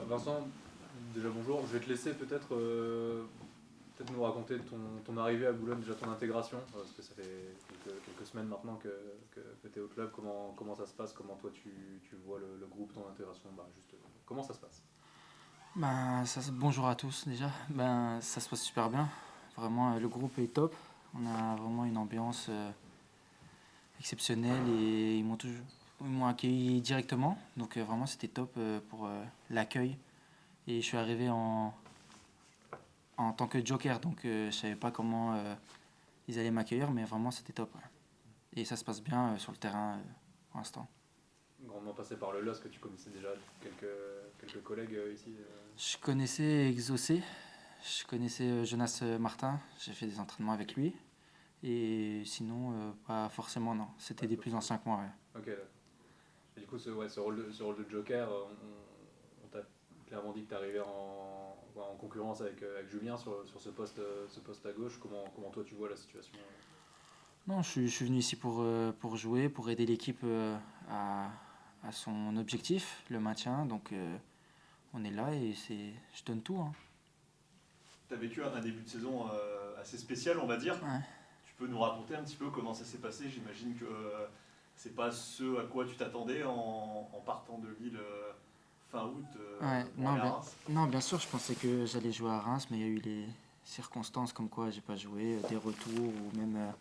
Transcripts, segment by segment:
Vincent, déjà bonjour. Je vais te laisser peut-être nous raconter ton arrivée à Boulogne, déjà ton intégration, parce que ça fait quelques semaines maintenant que tu es au club. Comment ça se passe? Comment toi tu vois le groupe, ton intégration? Comment ça se passe? Bonjour à tous déjà. Ça se passe super bien. Vraiment, le groupe est top. On a vraiment une ambiance exceptionnelle et ils m'ont accueilli directement. Donc vraiment, c'était top pour l'accueil. Et je suis arrivé en tant que joker, donc je savais pas comment ils allaient m'accueillir, mais vraiment, c'était top. Ouais. Et ça se passe bien sur le terrain pour l'instant. Grandement passé par le LOS que tu connaissais déjà quelques collègues ici. Je connaissais Exaucé, je connaissais Jonas Martin, j'ai fait des entraînements avec lui. Et sinon, pas forcément, non. C'était Ouais, des toi, plus anciens que moi, ouais. Ok, d'accord. Et du coup, ce rôle de joker, on t'a clairement dit que tu arrivais en concurrence avec Julien sur ce poste à gauche. Comment toi tu vois la situation? Non, je suis venu ici pour jouer, pour aider l'équipe à, à son objectif, le maintien. Donc, on est là et je donne tout, hein. Tu as vécu un début de saison assez spécial, on va dire. Ouais. Tu peux nous raconter un petit peu comment ça s'est passé? J'imagine que c'est pas ce à quoi tu t'attendais en partant de Lille fin août Ouais, pour aller à Reims. non, bien sûr, je pensais que j'allais jouer à Reims, mais il y a eu les circonstances comme quoi j'ai pas joué, des retours ou même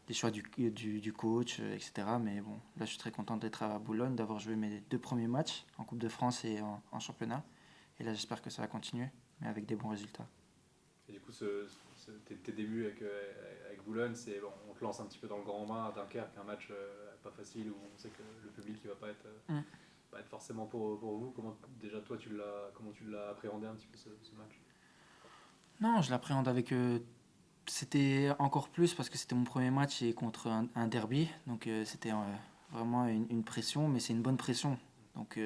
des choix du coach, etc. Mais bon, là, je suis très content d'être à Boulogne, d'avoir joué mes deux premiers matchs en Coupe de France et en championnat. Et là, j'espère que ça va continuer, mais avec des bons résultats. Et du coup, tes débuts avec Boulogne, on te lance un petit peu dans le grand bain à Dunkerque, un match pas facile où on sait que le public il va Mm. pas être forcément pour vous. Déjà toi comment tu l'as appréhendé un petit peu ce match? Non, je l'appréhende avec. C'était encore plus parce que c'était mon premier match et contre un derby. Donc c'était vraiment une pression, mais c'est une bonne pression. Donc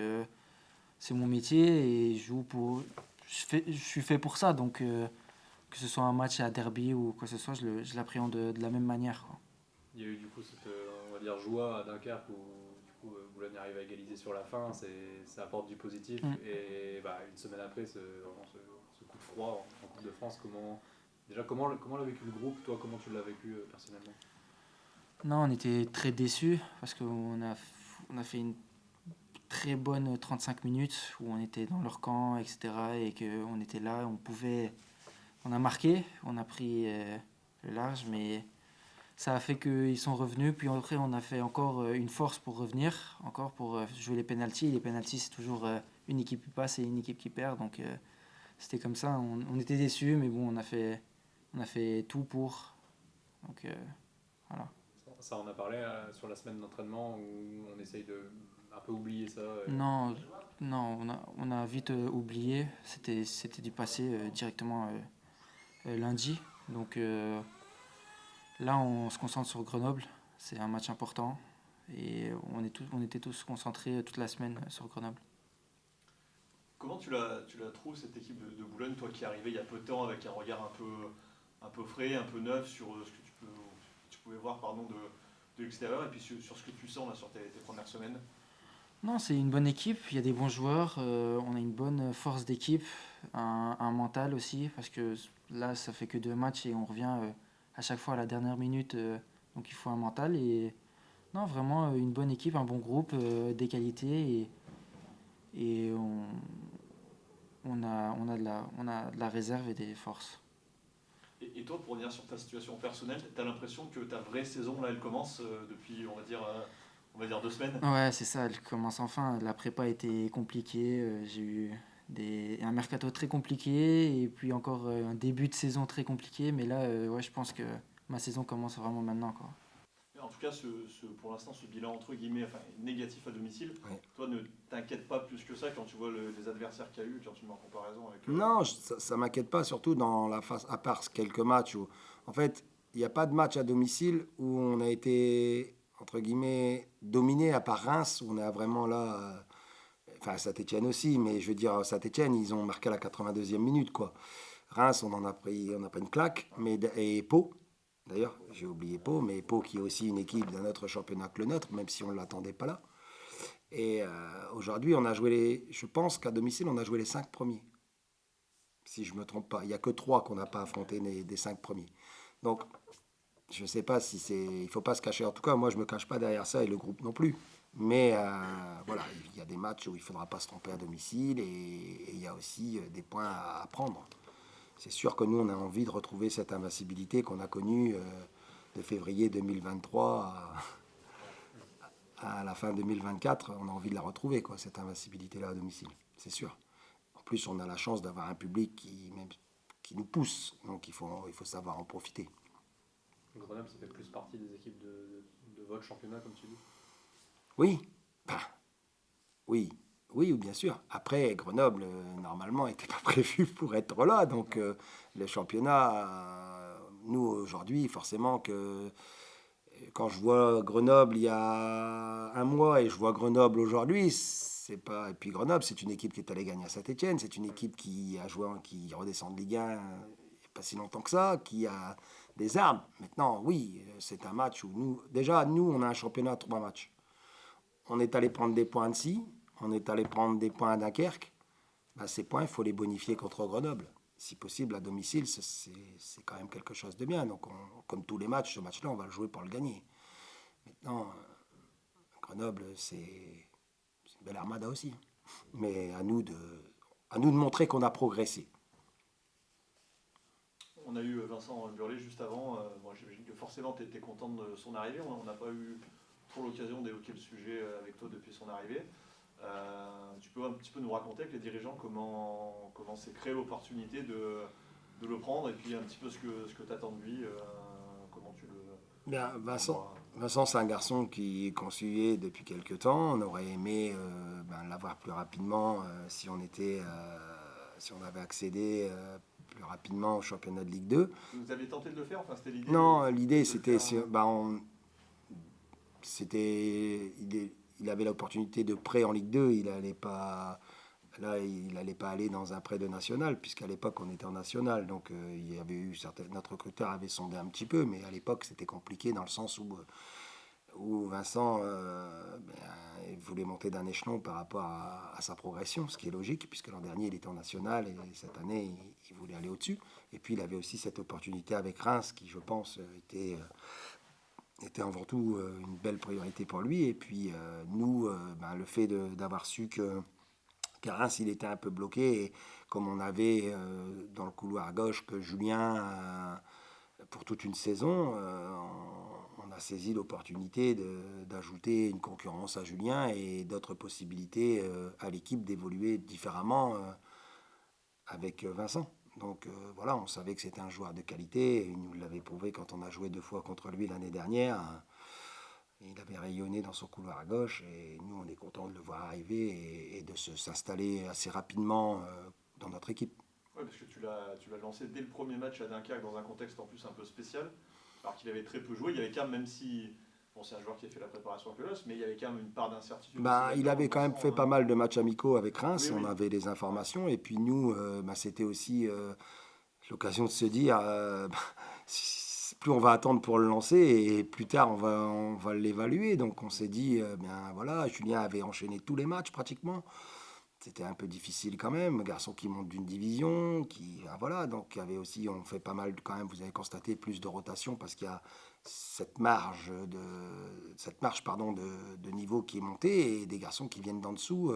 c'est mon métier et je joue pour. Je suis fait pour ça. Donc que ce soit un match à derby ou quoi que ce soit, je l'appréhende de la même manière, quoi. Il y a eu du coup cette on va dire joie à Dunkerque où du coup Boulogne arrive à égaliser sur la fin, ça apporte du positif Mm. et une semaine après vraiment ce coup de froid en Coupe de France, comment l'a vécu le groupe, toi comment tu l'as vécu personnellement? Non, on était très déçus parce on a fait une très bonne 35 minutes où on était dans leur camp, etc. Et qu'on était là, on a marqué, on a pris le large, mais ça a fait qu'ils sont revenus. Puis après, on a fait encore une force pour revenir, encore pour jouer les pénaltys. Les pénaltys, c'est toujours une équipe qui passe et une équipe qui perd. Donc c'était comme ça. On était déçus, mais bon, on a fait tout pour. Donc voilà. Ça on a parlé sur la semaine d'entraînement où on essaye de un peu oublier ça. Non, non, on a vite oublié. C'était du passé directement lundi. Donc là, on se concentre sur Grenoble. C'est un match important. Et on était tous concentrés toute la semaine sur Grenoble. Comment tu la trouves cette équipe de Boulogne, toi qui es arrivé il y a peu de temps avec un regard un peu frais, un peu neuf sur ce que tu pouvais voir pardon, de l'extérieur et puis sur ce que tu sens là, sur tes premières semaines? Non, c'est une bonne équipe. Il y a des bons joueurs. On a une bonne force d'équipe. Un mental aussi. Parce que là, ça fait que deux matchs et on revient à chaque fois à la dernière minute. Donc il faut un mental. Et non, vraiment une bonne équipe, un bon groupe, des qualités. Et on a de la réserve et des forces. Et toi, pour revenir sur ta situation personnelle, tu as l'impression que ta vraie saison, là, elle commence depuis, on va dire 2 semaines? Ouais, c'est ça, elle commence enfin. La prépa a été compliquée. J'ai eu un mercato très compliqué et puis encore un début de saison très compliqué. Mais là, ouais, je pense que ma saison commence vraiment maintenant, quoi. En tout cas, pour l'instant, ce bilan entre guillemets, enfin, négatif à domicile, Ouais. toi ne t'inquiète pas plus que ça quand tu vois les adversaires qu'il y a eu, quand tu mets en comparaison avec. Non, ça m'inquiète pas, surtout dans la phase, à part quelques matchs où, en fait, il n'y a pas de match à domicile où on a été, entre guillemets, dominé, à part Reims, où on est vraiment là, enfin, Saint-Etienne aussi, mais je veux dire, Saint-Etienne, ils ont marqué à la 82e minute, quoi. Reims, on a pris une claque, et Pau, d'ailleurs, j'ai oublié Pau, mais Pau qui est aussi une équipe d'un autre championnat que le nôtre, même si on ne l'attendait pas là. Et aujourd'hui, je pense qu'à domicile, on a joué les 5 premiers. Si je ne me trompe pas. Il n'y a que 3 qu'on n'a pas affronté des 5 premiers. Donc, je ne sais pas si c'est... Il ne faut pas se cacher. En tout cas, moi, je ne me cache pas derrière ça et le groupe non plus. Mais voilà, il y a des matchs où il ne faudra pas se tromper à domicile et il y a aussi des points à prendre. C'est sûr que nous, on a envie de retrouver cette invincibilité qu'on a connue de février 2023 à la fin 2024. On a envie de la retrouver, quoi, cette invincibilité-là à domicile, c'est sûr. En plus, on a la chance d'avoir un public qui nous pousse, donc il faut savoir en profiter. Grenoble, ça fait plus partie des équipes de votre championnat, comme tu dis. Oui, oui, oui, bien sûr. Après, Grenoble, normalement, n'était pas prévu pour être là. Donc, le championnat, nous, aujourd'hui, forcément que quand je vois Grenoble il y a un mois et je vois Grenoble aujourd'hui, c'est pas... Et puis Grenoble, c'est une équipe qui est allée gagner à Saint-Etienne. C'est une équipe qui a joué, qui redescend de Ligue 1 il n'y a pas si longtemps que ça, qui a des armes. Maintenant, oui, c'est un match où nous, on a un championnat à 3 matchs. On est allé prendre des points à Annecy, on est allé prendre des points à Dunkerque. Ben, ces points, il faut les bonifier contre Grenoble. Si possible, à domicile, c'est quand même quelque chose de bien. Donc, comme tous les matchs, ce match-là, on va le jouer pour le gagner. Maintenant, Grenoble, c'est une belle armada aussi. Mais à nous de montrer qu'on a progressé. On a eu Vincent Burlet juste avant. Moi, j'imagine que forcément, tu étais content de son arrivée. On n'a pas eu trop l'occasion d'évoquer le sujet avec toi depuis son arrivée. Tu peux un petit peu nous raconter avec les dirigeants comment s'est créée l'opportunité de le prendre et puis un petit peu ce que tu attends de lui, comment tu le... Bien, Vincent, c'est un garçon qu'on suivait depuis quelques temps. On aurait aimé l'avoir plus rapidement si on avait accédé plus rapidement au championnat de Ligue 2. Vous avez tenté de le faire, enfin, c'était l'idée? Non, l'idée c'était... il avait l'opportunité de prêt en Ligue 2. Il n'allait pas aller dans un prêt de national, puisqu'à l'époque, on était en national. Donc, il y avait eu notre recruteur avait sondé un petit peu, mais à l'époque, c'était compliqué dans le sens où Vincent il voulait monter d'un échelon par rapport à sa progression, ce qui est logique, puisque l'an dernier, il était en national et cette année, il voulait aller au-dessus. Et puis, il avait aussi cette opportunité avec Reims, qui, je pense, était avant tout une belle priorité pour lui. Et puis, nous, le fait d'avoir su qu'à Reims, il était un peu bloqué, et comme on avait dans le couloir à gauche que Julien, pour toute une saison, on a saisi l'opportunité d'ajouter une concurrence à Julien et d'autres possibilités à l'équipe d'évoluer différemment avec Vincent. Donc voilà, on savait que c'était un joueur de qualité. Il nous l'avait prouvé quand on a joué 2 fois contre lui l'année dernière. Il avait rayonné dans son couloir à gauche et nous, on est content de le voir arriver et de s'installer assez rapidement dans notre équipe. Oui, parce que tu l'as lancé dès le premier match à Dunkerque dans un contexte en plus un peu spécial, alors qu'il avait très peu joué. Il y avait quand même si... Bon, c'est un joueur qui a fait la préparation avec le LOS, mais il y avait quand même une part d'incertitude. Il avait quand même fait pas mal de matchs amicaux avec Reims, oui. On avait des informations. Et puis nous, c'était aussi l'occasion de se dire, plus on va attendre pour le lancer, et plus tard on va l'évaluer. Donc on s'est dit, voilà, Julien avait enchaîné tous les matchs pratiquement. C'était un peu difficile quand même, un garçon qui monte d'une division, voilà, donc il y avait aussi, on fait pas mal quand même, vous avez constaté, plus de rotation parce qu'il y a cette marge de niveau qui est montée et des garçons qui viennent d'en dessous,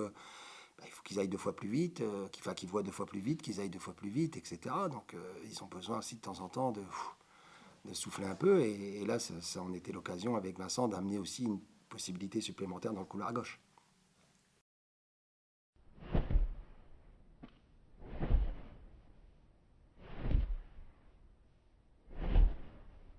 il faut qu'ils aillent 2 fois plus vite, qu'ils voient 2 fois plus vite, qu'ils aillent 2 fois plus vite, etc. Donc ils ont besoin aussi de temps en temps de souffler un peu et là, ça en était l'occasion avec Vincent d'amener aussi une possibilité supplémentaire dans le couloir à gauche.